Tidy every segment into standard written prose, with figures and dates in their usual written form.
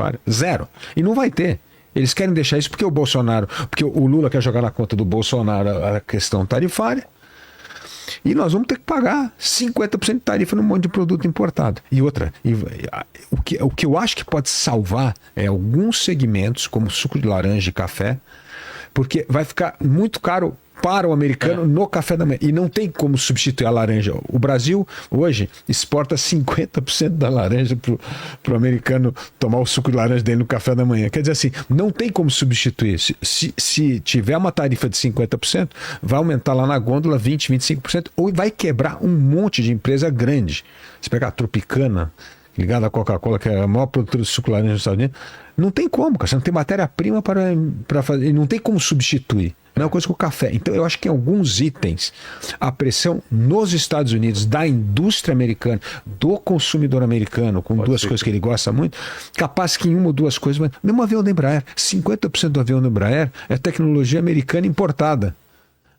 tarifária. Zero. E não vai ter. Eles querem deixar isso porque porque o Lula quer jogar na conta do Bolsonaro a questão tarifária. E nós vamos ter que pagar 50% de tarifa num monte de produto importado. E outra, o que eu acho que pode salvar é alguns segmentos, como suco de laranja e café, porque vai ficar muito caro para o americano no café da manhã. E não tem como substituir a laranja. O Brasil, hoje, exporta 50% da laranja para o americano tomar o suco de laranja dele no café da manhã. Quer dizer assim, não tem como substituir. Se tiver uma tarifa de 50%, vai aumentar lá na gôndola 20%, 25%, ou vai quebrar um monte de empresa grande. Se pegar a Tropicana, ligada à Coca-Cola, que é a maior produtora de suco de laranja nos Estados Unidos, não tem como, cara. Você não tem matéria-prima para fazer, não tem como substituir. Não é uma coisa com o café. Então, eu acho que em alguns itens, a pressão nos Estados Unidos, da indústria americana, do consumidor americano, com duas coisas que ele gosta muito, capaz que em uma ou duas coisas, mas mesmo avião da Embraer, 50% do avião da Embraer é tecnologia americana importada.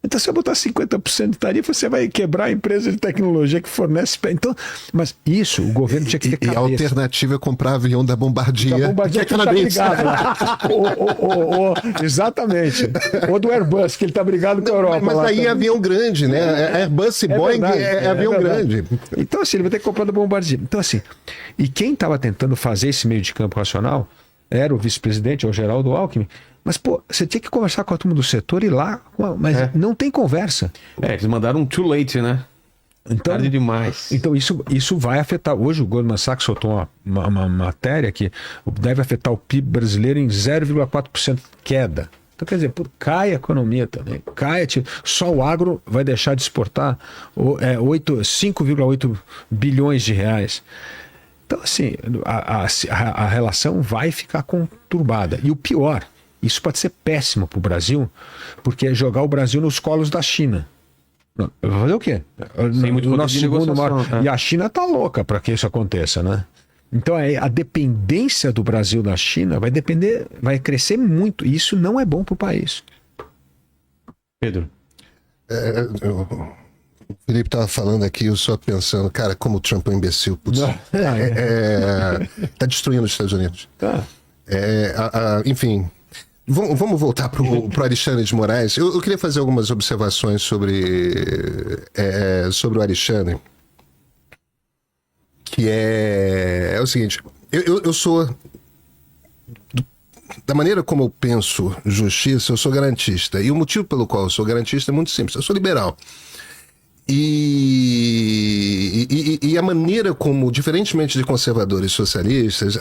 Então, se eu botar 50% de tarifa, você vai quebrar a empresa de tecnologia que fornece. Então, mas isso, o governo tinha que ter cabeça. E a alternativa é comprar avião da Bombardier. Da Bombardier que é canadense. Exatamente. Ou do Airbus, que ele está brigado com a Europa. Mas aí é avião grande, né? Airbus e Boeing é avião grande. Então, assim, ele vai ter que comprar da Bombardier. Então, assim, e quem estava tentando fazer esse meio de campo racional era o vice-presidente, o Geraldo Alckmin. Mas, pô, você tinha que conversar com a turma do setor e ir lá, mas não tem conversa. Eles mandaram um too late, né? Então, tarde demais. Então isso vai afetar. Hoje o Goldman Sachs soltou uma matéria que deve afetar o PIB brasileiro em 0,4% de queda. Então, quer dizer, cai a economia também. Só o agro vai deixar de exportar 5,8 bilhões de reais. Então, assim, a relação vai ficar conturbada. E o pior, isso pode ser péssimo para o Brasil, porque é jogar o Brasil nos colos da China. Vai fazer o quê? Sem muito o nosso segundo maior... É. E a China está louca para que isso aconteça, né? Então a dependência do Brasil da China vai crescer muito. E isso não é bom para o país. Pedro. O Felipe estava falando aqui, eu só pensando, cara, como o Trump é um imbecil. Putz, tá destruindo os Estados Unidos. Tá. Enfim, vamos voltar para o Alexandre de Moraes. Eu queria fazer algumas observações sobre o Alexandre, que é o seguinte, eu sou... Da maneira como eu penso justiça, eu sou garantista. E o motivo pelo qual eu sou garantista é muito simples. Eu sou liberal. E a maneira como, diferentemente de conservadores socialistas,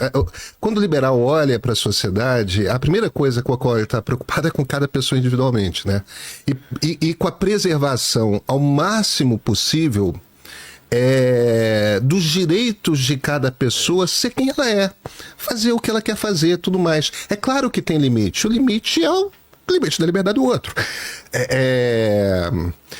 quando o liberal olha para a sociedade, a primeira coisa com a qual ele está preocupado é com cada pessoa individualmente, né? E com a preservação ao máximo possível dos direitos de cada pessoa ser quem ela é, fazer o que ela quer fazer, tudo mais. É claro que tem limite. O limite é o limite da liberdade do outro.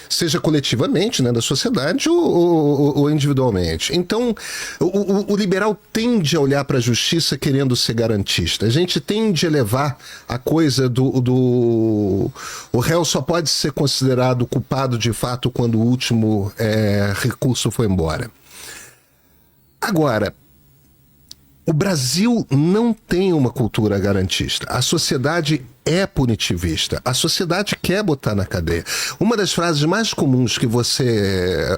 Seja coletivamente, né, da sociedade ou individualmente. Então, o liberal tende a olhar para a justiça querendo ser garantista. A gente tende a levar a coisa o réu só pode ser considerado culpado de fato quando o último recurso foi embora. Agora, o Brasil não tem uma cultura garantista. A sociedade é punitivista. A sociedade quer botar na cadeia. Uma das frases mais comuns que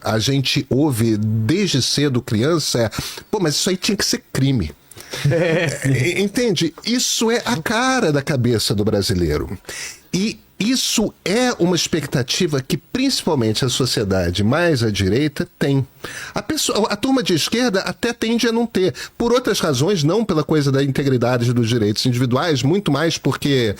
a gente ouve desde cedo, criança, é: pô, mas isso aí tinha que ser crime. Entende? Isso é a cara da cabeça do brasileiro. E isso é uma expectativa que principalmente a sociedade mais à direita tem. A turma de esquerda até tende a não ter. Por outras razões, não pela coisa da integridade dos direitos individuais, muito mais porque,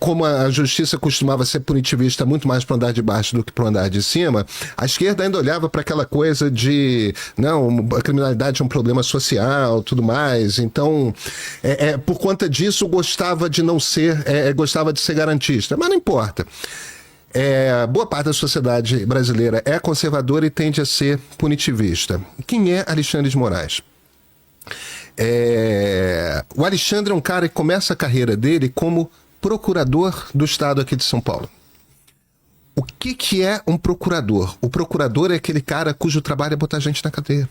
como a justiça costumava ser punitivista muito mais para o andar de baixo do que para o andar de cima, a esquerda ainda olhava para aquela coisa de, não, a criminalidade é um problema social, tudo mais. Então, por conta disso, gostava de não ser, gostava de ser garantista. Mas não importa. Boa parte da sociedade brasileira é conservadora e tende a ser punitivista. Quem é Alexandre de Moraes? O Alexandre é um cara que começa a carreira dele como procurador do estado aqui de São Paulo. O que é um procurador? O procurador é aquele cara cujo trabalho é botar gente na cadeia.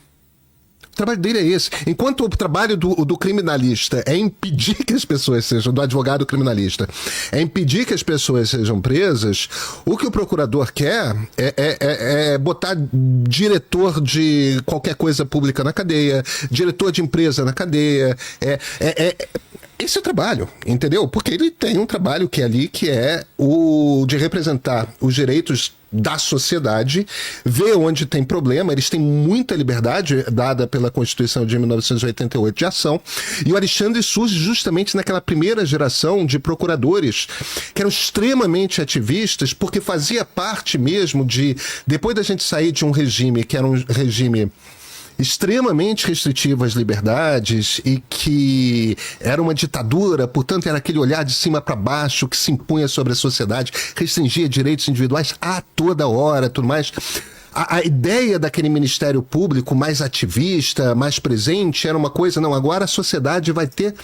O trabalho dele é esse. Enquanto o trabalho do criminalista é impedir que as pessoas sejam, do advogado criminalista, é impedir que as pessoas sejam presas, o que o procurador quer é botar diretor de qualquer coisa pública na cadeia, diretor de empresa na cadeia. Esse é o trabalho, entendeu? Porque ele tem um trabalho que é ali, que é o de representar os direitos da sociedade, ver onde tem problema. Eles têm muita liberdade dada pela Constituição de 1988 de ação, e o Alexandre surge justamente naquela primeira geração de procuradores que eram extremamente ativistas, porque fazia parte mesmo de, depois da gente sair de um regime que era um regime extremamente restritivo às liberdades e que era uma ditadura, portanto era aquele olhar de cima para baixo que se impunha sobre a sociedade, restringia direitos individuais a toda hora, tudo mais. A ideia daquele Ministério Público mais ativista, mais presente, era uma coisa, não, agora a sociedade vai ter